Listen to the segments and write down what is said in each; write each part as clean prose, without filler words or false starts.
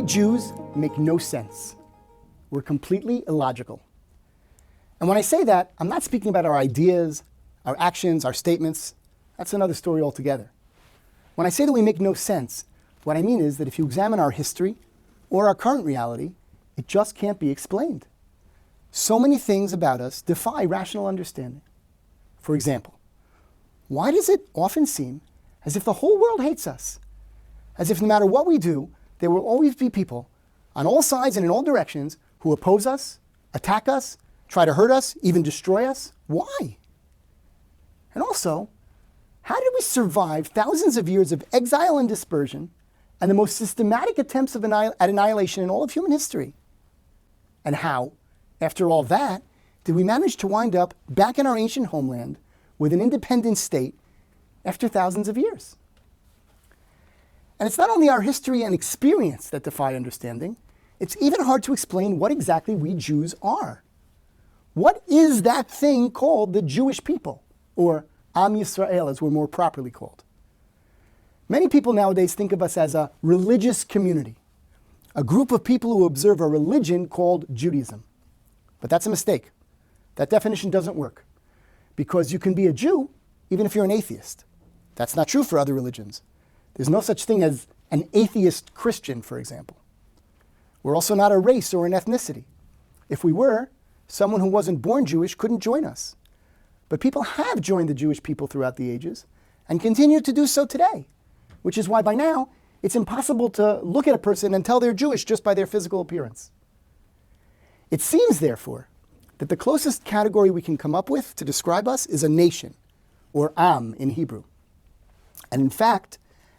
Jews make no sense. We're completely illogical. And when I say that, I'm not speaking about our ideas, our actions, our statements. That's another story altogether. When I say that we make no sense, what I mean is that if you examine our history or our current reality, it just can't be explained. So many things about us defy rational understanding. For example, why does it often seem as if the whole world hates us? As if no matter what we do, there will always be people on all sides and in all directions who oppose us, attack us, try to hurt us, even destroy us? Why? And also, how did we survive thousands of years of exile and dispersion and the most systematic attempts at annihilation in all of human history? And how, after all that, did we manage to wind up back in our ancient homeland with an independent state after thousands of years? And it's not only our history and experience that defy understanding, it's even hard to explain what exactly we Jews are. What is that thing called the Jewish people, or Am Yisrael, as we're more properly called? Many people nowadays think of us as a religious community, a group of people who observe a religion called Judaism. But that's a mistake. That definition doesn't work, because you can be a Jew even if you're an atheist. That's not true for other religions. There's no such thing as an atheist Christian, for example. We're also not a race or an ethnicity. If we were, someone who wasn't born Jewish couldn't join us. But people have joined the Jewish people throughout the ages and continue to do so today, which is why by now it's impossible to look at a person and tell they're Jewish just by their physical appearance. It seems, therefore, that the closest category we can come up with to describe us is a nation, or Am in Hebrew. And in fact,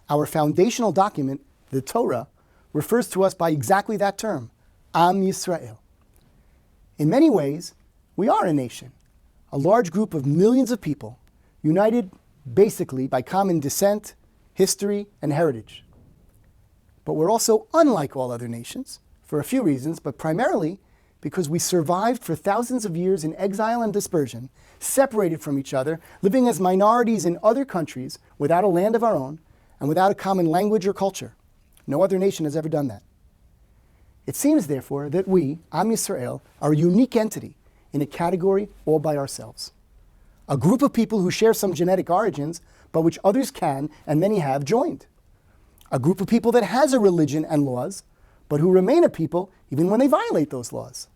our foundational document, the Torah, refers to us by exactly that term, Am Yisrael. In many ways, we are a nation, a large group of millions of people, united basically by common descent, history, and heritage. But we're also unlike all other nations, for a few reasons, but primarily because we survived for thousands of years in exile and dispersion, separated from each other, living as minorities in other countries without a land of our own, and without a common language or culture. No other nation has ever done that. It seems, therefore, that we, Am Yisrael, are a unique entity in a category all by ourselves. A group of people who share some genetic origins, but which others can, and many have, joined. A group of people that has a religion and laws, but who remain a people even when they violate those laws.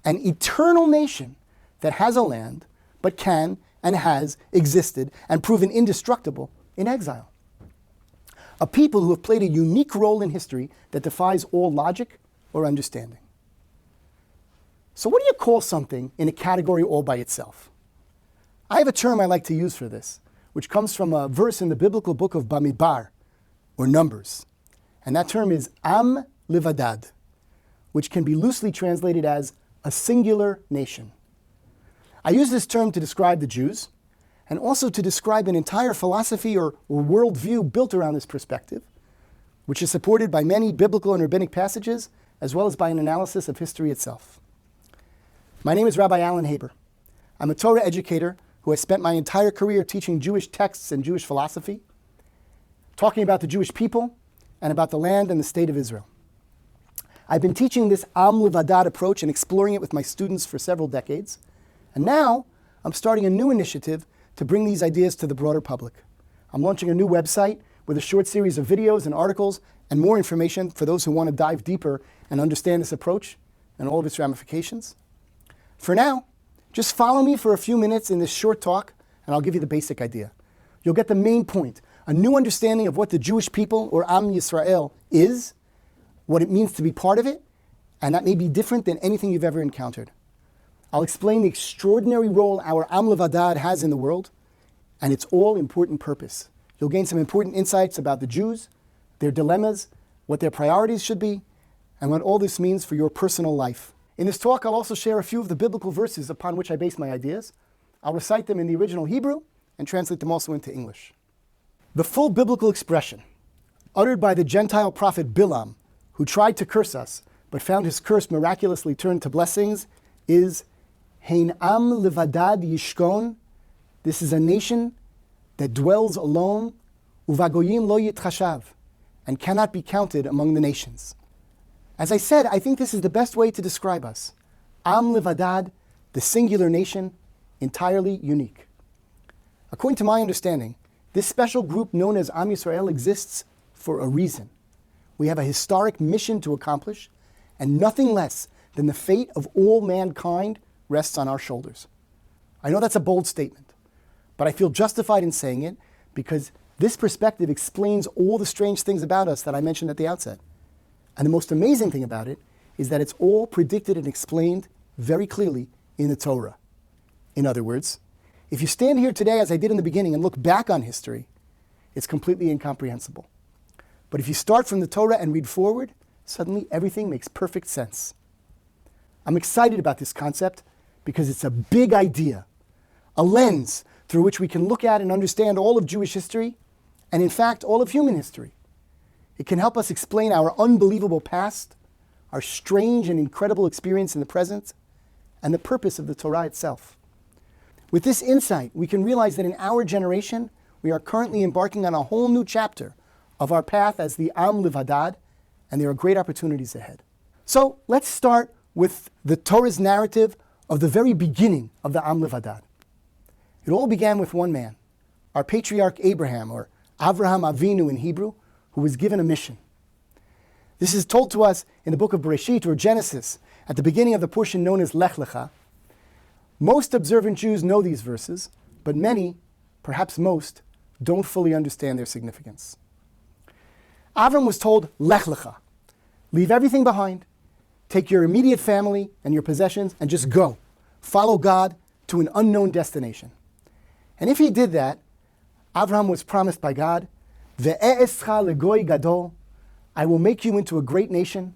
An eternal nation that has a land, but can and has existed and proven indestructible in exile. A people who have played a unique role in history that defies all logic or understanding. So what do you call something in a category all by itself? I have a term I like to use for this, which comes from a verse in the biblical book of Bamidbar, or Numbers. And that term is Am Levadad, which can be loosely translated as a singular nation. I use this term to describe the Jews, and also to describe an entire philosophy or worldview built around this perspective, which is supported by many biblical and rabbinic passages, as well as by an analysis of history itself. My name is Rabbi Haber. I'm a Torah educator who has spent my entire career teaching Jewish texts and Jewish philosophy, talking about the Jewish people and about the land and the state of Israel. I've been teaching this Am Levadad approach and exploring it with my students for several decades, and now I'm starting a new initiative to bring these ideas to the broader public. I'm launching a new website with a short series of videos and articles and more information for those who want to dive deeper and understand this approach and all of its ramifications. For now, just follow me for a few minutes in this short talk, and I'll give you the basic idea. You'll get the main point, a new understanding of what the Jewish people, or Am Yisrael, is, what it means to be part of it, and that may be different than anything you've ever encountered. I'll explain the extraordinary role our Am Levadad has in the world, and its all-important purpose. You'll gain some important insights about the Jews, their dilemmas, what their priorities should be, and what all this means for your personal life. In this talk, I'll also share a few of the biblical verses upon which I base my ideas. I'll recite them in the original Hebrew and translate them also into English. The full biblical expression, uttered by the Gentile prophet Bilam, who tried to curse us, but found his curse miraculously turned to blessings, is Hein Am Levadad Yishkon. This is a nation that dwells alone, Uvagoyim lo yitchashav, and cannot be counted among the nations. As I said, I think this is the best way to describe us. Am Levadad, the singular nation, entirely unique. According to my understanding, this special group known as Am Yisrael exists for a reason. We have a historic mission to accomplish, and nothing less than the fate of all mankind rests on our shoulders. I know that's a bold statement, but I feel justified in saying it because this perspective explains all the strange things about us that I mentioned at the outset. And the most amazing thing about it is that it's all predicted and explained very clearly in the Torah. In other words, if you stand here today, as I did in the beginning, and look back on history, it's completely incomprehensible. But if you start from the Torah and read forward, suddenly everything makes perfect sense. I'm excited about this concept because it's a big idea, a lens through which we can look at and understand all of Jewish history, and in fact, all of human history. It can help us explain our unbelievable past, our strange and incredible experience in the present, and the purpose of the Torah itself. With this insight, we can realize that in our generation, we are currently embarking on a whole new chapter of our path as the Am Levadad, and there are great opportunities ahead. So let's start with the Torah's narrative of the very beginning of the Am Levadad. It all began with one man, our patriarch Abraham, or Avraham Avinu in Hebrew, who was given a mission. This is told to us in the book of Bereshit, or Genesis, at the beginning of the portion known as Lech Lecha. Most observant Jews know these verses, but many, perhaps most, don't fully understand their significance. Avram was told, Lech Lecha, leave everything behind, take your immediate family and your possessions, and just go. Follow God to an unknown destination. And if he did that, Avram was promised by God, Ve'e'escha legoy gadol, I will make you into a great nation.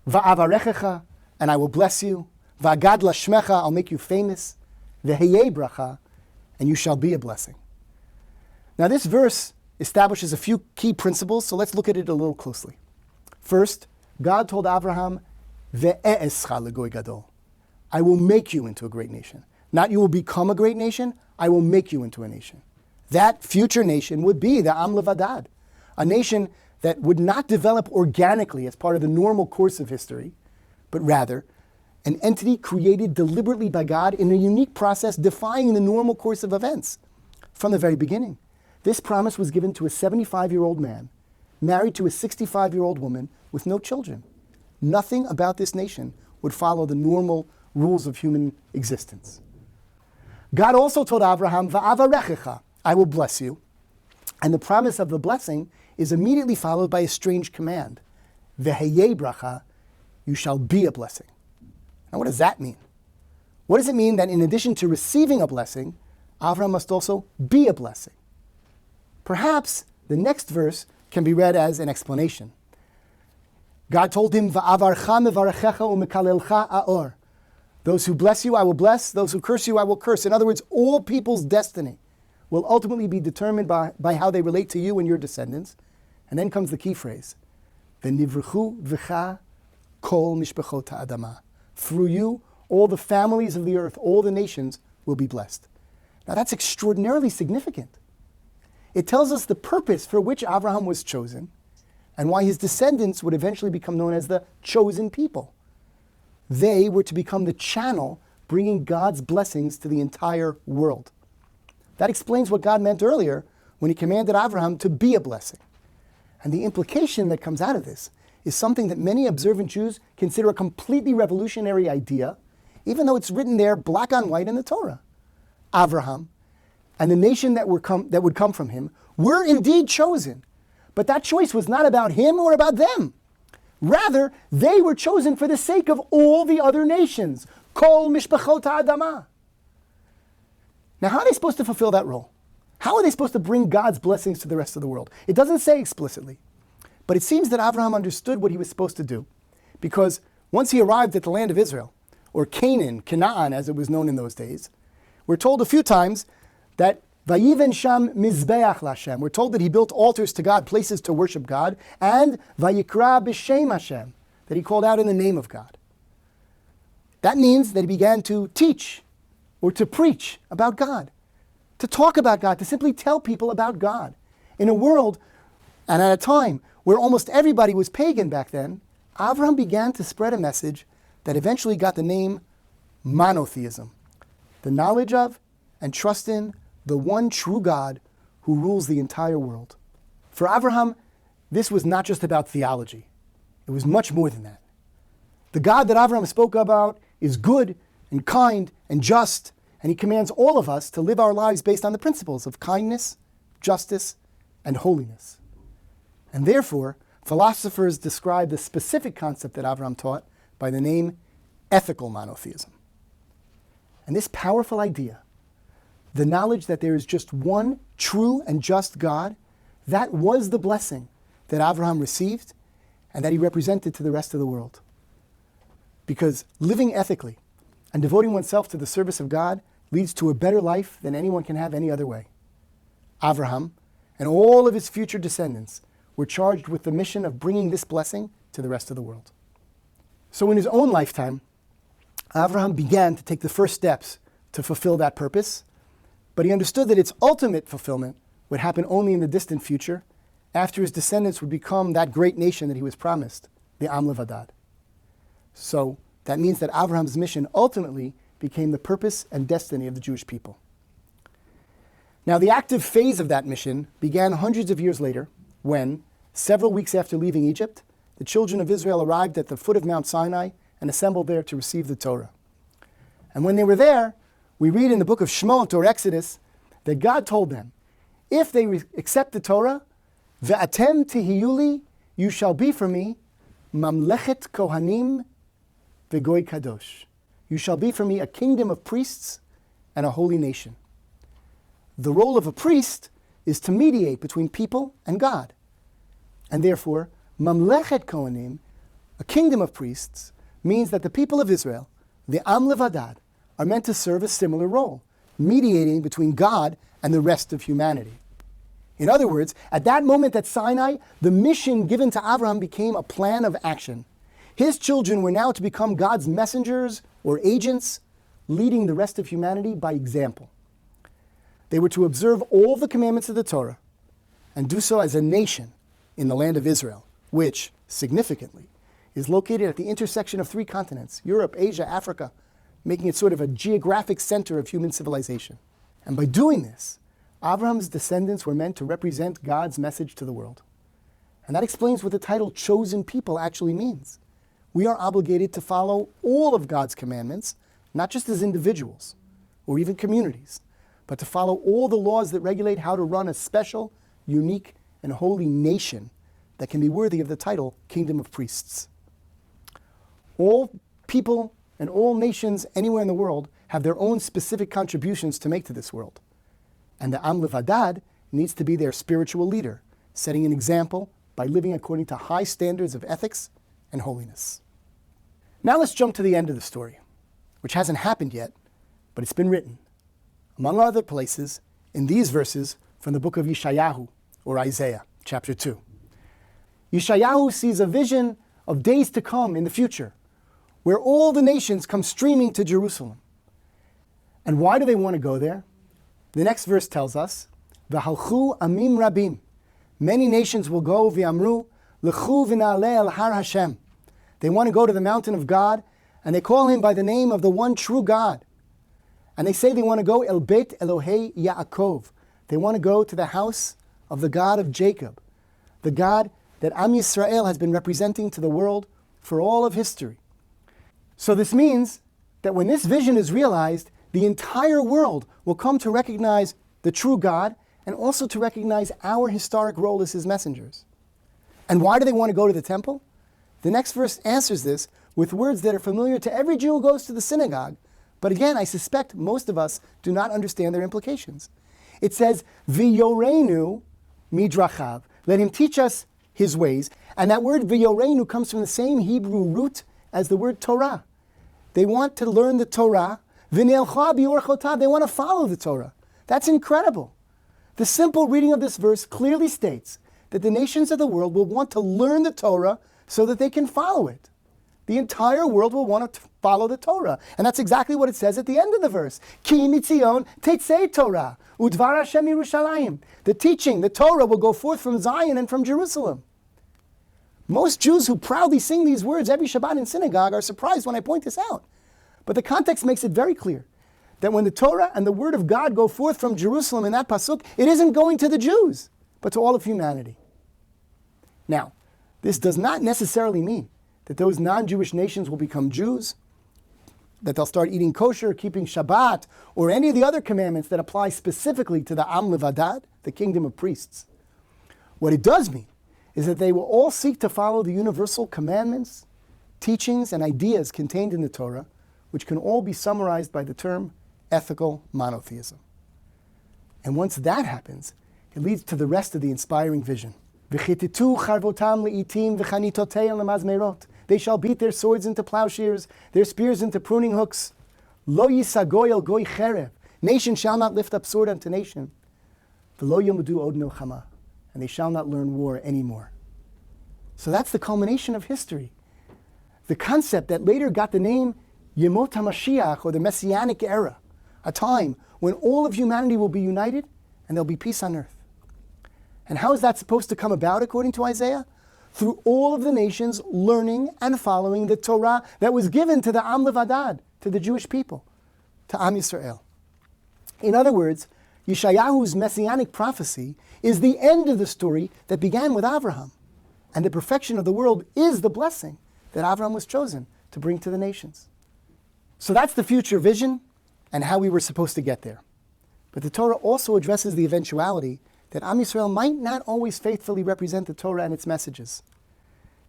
Va'avarechecha, and I will bless you. Va'agad lashmecha, I'll make you famous. Ve'heyei bracha, and you shall be a blessing. Now this verse establishes a few key principles, so let's look at it a little closely. First, God told Abraham, Ve'e'escha legoy gadol, I will make you into a great nation. Not you will become a great nation, I will make you into a nation. That future nation would be the Am Levadad, a nation that would not develop organically as part of the normal course of history, but rather an entity created deliberately by God in a unique process defying the normal course of events. From the very beginning, this promise was given to a 75-year-old man, married to a 65-year-old woman with no children. Nothing about this nation would follow the normal rules of human existence. God also told Abraham, Va'avarechecha, I will bless you. And the promise of the blessing is immediately followed by a strange command. Ve'heyei bracha, you shall be a blessing. Now what does that mean? What does it mean that in addition to receiving a blessing, Avraham must also be a blessing? Perhaps the next verse can be read as an explanation. God told him, Va'avarcha mevarechecha u'mekalelcha aor. Those who bless you, I will bless. Those who curse you, I will curse. In other words, all people's destiny will ultimately be determined by how they relate to you and your descendants. And then comes the key phrase, V'nivruchu v'cha kol mishpachot ha'adama. Through you, all the families of the earth, all the nations will be blessed. Now that's extraordinarily significant. It tells us the purpose for which Abraham was chosen and why his descendants would eventually become known as the chosen people. They were to become the channel bringing God's blessings to the entire world. That explains what God meant earlier when he commanded Abraham to be a blessing. And the implication that comes out of this is something that many observant Jews consider a completely revolutionary idea, even though it's written there black on white in the Torah. Abraham and the nation that would come from him were indeed chosen, but that choice was not about him or about them. Rather, they were chosen for the sake of all the other nations. Kol mishpachot ha'adama. Now, how are they supposed to fulfill that role? How are they supposed to bring God's blessings to the rest of the world? It doesn't say explicitly, but it seems that Abraham understood what he was supposed to do, because once he arrived at the land of Israel, or Canaan, as it was known in those days, we're told a few times that Vayiven sham mizbeach l'Hashem. We're told that he built altars to God, places to worship God, and Vayikra b'shem Hashem, that he called out in the name of God. That means that he began to teach or to preach about God, to talk about God, to simply tell people about God. In a world and at a time where almost everybody was pagan back then, Avraham began to spread a message that eventually got the name monotheism, the knowledge of and trust in the one true God who rules the entire world. For Avraham, this was not just about theology. It was much more than that. The God that Avraham spoke about is good and kind and just, and he commands all of us to live our lives based on the principles of kindness, justice, and holiness. And therefore, philosophers describe the specific concept that Avraham taught by the name ethical monotheism. And this powerful idea, the knowledge that there is just one true and just God, that was the blessing that Avraham received and that he represented to the rest of the world. Because living ethically and devoting oneself to the service of God leads to a better life than anyone can have any other way. Avraham and all of his future descendants were charged with the mission of bringing this blessing to the rest of the world. So in his own lifetime, Avraham began to take the first steps to fulfill that purpose, but he understood that its ultimate fulfillment would happen only in the distant future, after his descendants would become that great nation that he was promised, the Am Levadad. So that means that Avraham's mission ultimately became the purpose and destiny of the Jewish people. Now, the active phase of that mission began hundreds of years later when, several weeks after leaving Egypt, the children of Israel arrived at the foot of Mount Sinai and assembled there to receive the Torah. And when they were there, we read in the book of Shemot or Exodus that God told them, if they accept the Torah, ve'atem tihiyuli, you shall be for me, mamlechet kohanim ve'goy kadosh. You shall be for me a kingdom of priests and a holy nation. The role of a priest is to mediate between people and God. And therefore, mamlechet kohanim, a kingdom of priests, means that the people of Israel, the Am Levadad, are meant to serve a similar role, mediating between God and the rest of humanity. In other words, at that moment at Sinai, the mission given to Avraham became a plan of action. His children were now to become God's messengers or agents, leading the rest of humanity by example. They were to observe all the commandments of the Torah and do so as a nation in the land of Israel, which, significantly, is located at the intersection of three continents, Europe, Asia, Africa, making it sort of a geographic center of human civilization. And by doing this, Avraham's descendants were meant to represent God's message to the world. And that explains what the title chosen people actually means. We are obligated to follow all of God's commandments, not just as individuals or even communities, but to follow all the laws that regulate how to run a special, unique, and holy nation that can be worthy of the title Kingdom of Priests. All people and all nations anywhere in the world have their own specific contributions to make to this world. And the Am Levadad needs to be their spiritual leader, setting an example by living according to high standards of ethics and holiness. Now let's jump to the end of the story, which hasn't happened yet, but it's been written, among other places, in these verses from the book of Yeshayahu, or Isaiah, chapter 2. Yeshayahu sees a vision of days to come in the future, where all the nations come streaming to Jerusalem. And why do they want to go there? The next verse tells us, V'halchu amim rabim. Many nations will go, v'amru, l'chu v'na'aleh el har Hashem. They want to go to the mountain of God, and they call him by the name of the one true God. And they say they want to go el beit Elohei Yaakov. They want to go to the house of the God of Jacob, the God that Am Yisrael has been representing to the world for all of history. So this means that when this vision is realized, the entire world will come to recognize the true God and also to recognize our historic role as his messengers. And why do they want to go to the temple? The next verse answers this with words that are familiar to every Jew who goes to the synagogue. But again, I suspect most of us do not understand their implications. It says, V'yorenu midrachav. Let him teach us his ways. And that word V'yorenu comes from the same Hebrew root as the word Torah. They want to learn the Torah. V'ne'elcha bi'orchotav. They want to follow the Torah. That's incredible. The simple reading of this verse clearly states that the nations of the world will want to learn the Torah so that they can follow it. The entire world will want to follow the Torah. And that's exactly what it says at the end of the verse. Ki mitzion tetzei Torah, udvar Hashem Yerushalayim. The teaching, the Torah will go forth from Zion and from Jerusalem. Most Jews who proudly sing these words every Shabbat in synagogue are surprised when I point this out. But the context makes it very clear that when the Torah and the Word of God go forth from Jerusalem in that pasuk, it isn't going to the Jews, but to all of humanity. Now, this does not necessarily mean that those non-Jewish nations will become Jews, that they'll start eating kosher, keeping Shabbat, or any of the other commandments that apply specifically to the Am Levadad, the kingdom of priests. What it does mean is that they will all seek to follow the universal commandments, teachings, and ideas contained in the Torah, which can all be summarized by the term ethical monotheism. And once that happens, it leads to the rest of the inspiring vision. They shall beat their swords into plowshares, their spears into pruning hooks. Lo yisagoy el goy cherev. Nation shall not lift up sword unto nation. V'lo yomudu od milchama. And they shall not learn war anymore. So that's the culmination of history. The concept that later got the name Yemot HaMashiach, or the Messianic era, a time when all of humanity will be united and there'll be peace on earth. And how is that supposed to come about, according to Isaiah? Through all of the nations learning and following the Torah that was given to the Am Levadad, to the Jewish people, to Am Yisrael. In other words, Yeshayahu's messianic prophecy is the end of the story that began with Abraham. And the perfection of the world is the blessing that Abraham was chosen to bring to the nations. So that's the future vision and how we were supposed to get there. But the Torah also addresses the eventuality that Am Yisrael might not always faithfully represent the Torah and its messages.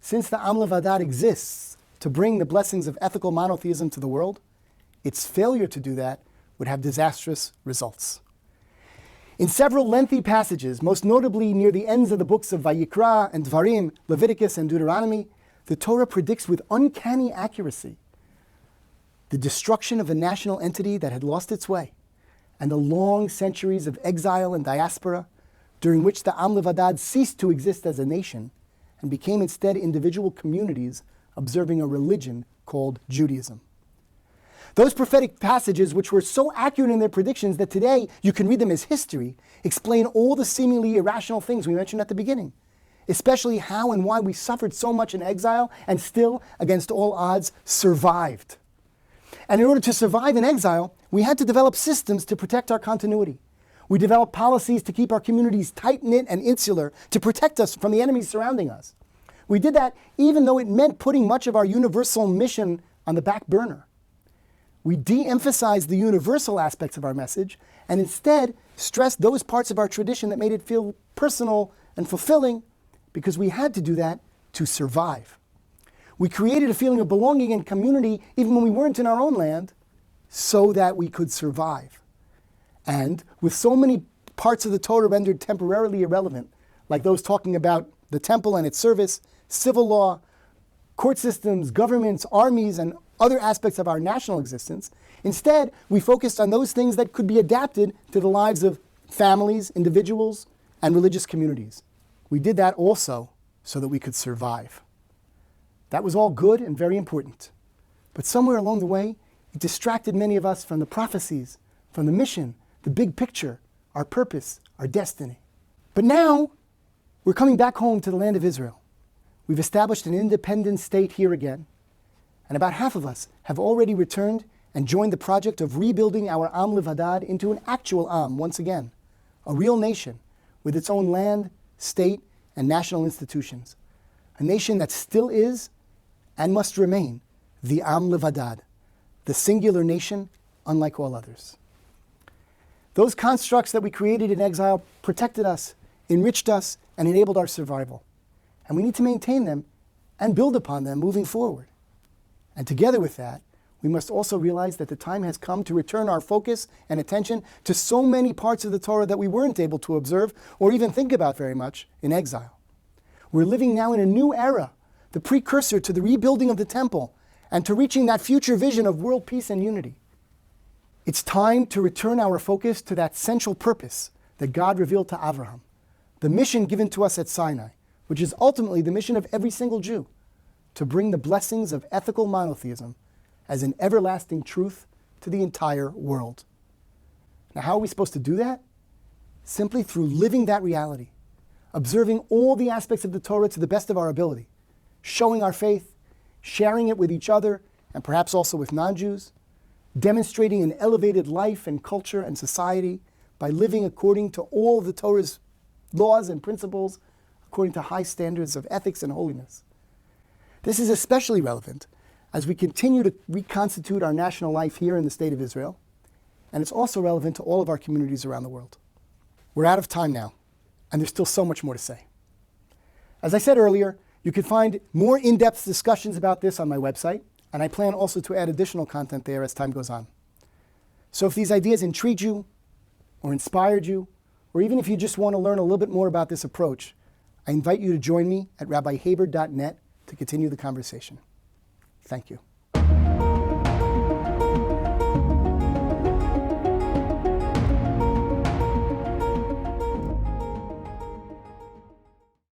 Since the Am Levadad exists to bring the blessings of ethical monotheism to the world, its failure to do that would have disastrous results. In several lengthy passages, most notably near the ends of the books of Vayikra and Dvarim, Leviticus and Deuteronomy, the Torah predicts with uncanny accuracy the destruction of a national entity that had lost its way and the long centuries of exile and diaspora during which the Am Levadad ceased to exist as a nation and became instead individual communities observing a religion called Judaism. Those prophetic passages, which were so accurate in their predictions that today you can read them as history, explain all the seemingly irrational things we mentioned at the beginning, especially how and why we suffered so much in exile and still, against all odds, survived. And in order to survive in exile, we had to develop systems to protect our continuity. We developed policies to keep our communities tight-knit and insular, to protect us from the enemies surrounding us. We did that even though it meant putting much of our universal mission on the back burner. We de-emphasized the universal aspects of our message and instead stressed those parts of our tradition that made it feel personal and fulfilling, because we had to do that to survive. We created a feeling of belonging and community even when we weren't in our own land so that we could survive. And with so many parts of the Torah rendered temporarily irrelevant, like those talking about the temple and its service, civil law, court systems, governments, armies, and other aspects of our national existence, instead, we focused on those things that could be adapted to the lives of families, individuals, and religious communities. We did that also so that we could survive. That was all good and very important. But somewhere along the way, it distracted many of us from the prophecies, from the mission, the big picture, our purpose, our destiny. But now, we're coming back home to the land of Israel. We've established an independent state here again. And about half of us have already returned and joined the project of rebuilding our Am Levadad into an actual Am once again, a real nation with its own land, state, and national institutions. A nation that still is and must remain the Am Levadad, the singular nation unlike all others. Those constructs that we created in exile protected us, enriched us, and enabled our survival. And we need to maintain them and build upon them moving forward. And together with that, we must also realize that the time has come to return our focus and attention to so many parts of the Torah that we weren't able to observe or even think about very much in exile. We're living now in a new era, the precursor to the rebuilding of the temple and to reaching that future vision of world peace and unity. It's time to return our focus to that central purpose that God revealed to Abraham, the mission given to us at Sinai, which is ultimately the mission of every single Jew, to bring the blessings of ethical monotheism as an everlasting truth to the entire world. Now, how are we supposed to do that? Simply through living that reality, observing all the aspects of the Torah to the best of our ability, showing our faith, sharing it with each other, and perhaps also with non-Jews, demonstrating an elevated life and culture and society by living according to all of the Torah's laws and principles, according to high standards of ethics and holiness. This is especially relevant as we continue to reconstitute our national life here in the State of Israel, and it's also relevant to all of our communities around the world. We're out of time now, and there's still so much more to say. As I said earlier, you can find more in-depth discussions about this on my website, and I plan also to add additional content there as time goes on. So if these ideas intrigued you, or inspired you, or even if you just want to learn a little bit more about this approach, I invite you to join me at rabbihaber.net to continue the conversation. Thank you.